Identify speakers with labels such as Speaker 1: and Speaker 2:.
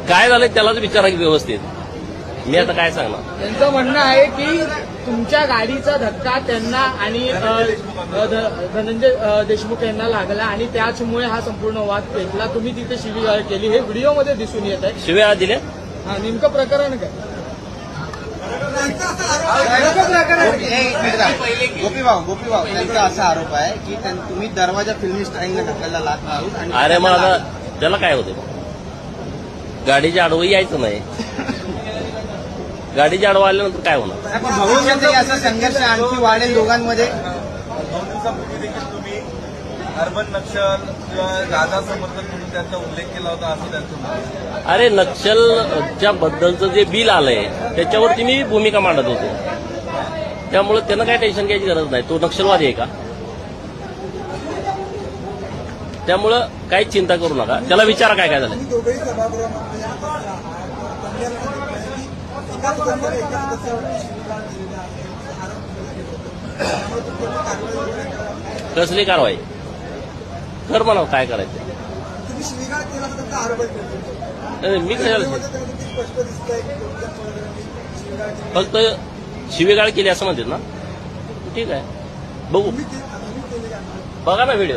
Speaker 1: काय झालं त्यालाच विचारा की व्यवस्थित. मी आता काय सांगणार.
Speaker 2: त्यांचं म्हणणं आहे की तुमच्या गाडीचा धक्का त्यांना आणि धनंजय देशमुख यांना लागला आणि त्याचमुळे हा संपूर्ण वाद पेटला. तुम्ही तिथे शिवीगाळ केली, हे व्हिडिओमध्ये दिसून येत आहे.
Speaker 1: शिव्या दिल्या.
Speaker 2: हा, नेमकं प्रकरण काय?
Speaker 3: गोपीभाऊ त्यांचा असा आरोप आहे की तुम्ही दरवाजा फिल्मी स्टाईलने ढकलला लात मारून.
Speaker 1: अरे मग आता त्याला काय होते, गाडीच्या आडवं यायचं नाही. गाडीच्या आडवं आल्यानंतर काय होणार.
Speaker 3: पण भविष्यातही असा संघर्ष आणखी वाढेल दोघांमध्ये.
Speaker 4: 2 दिवसापूर्वी देखील तुम्ही अर्बन नक्षल किंवा दादा समर्थक म्हणून त्यांचा उल्लेख केला होता असं त्यांचं म्हणणं आहे.
Speaker 1: अरे नक्षलच्या बद्दलचं जे बिल आलंय त्याच्यावरती मी भूमिका मांडत होतो. त्यामुळे त्यांना काय टेन्शन घ्यायची गरज नाही. तो नक्षलवादी आहे का? त्यामुळं काही चिंता करू नका. त्याला विचारा काय काय झालं. कसली कारवाई कर म्हणा, काय करायचं. मी कशाला फक्त शिवीगाळ केली असं म्हणतात ना. ठीक आहे, बघू, बघा ना व्हिडिओ.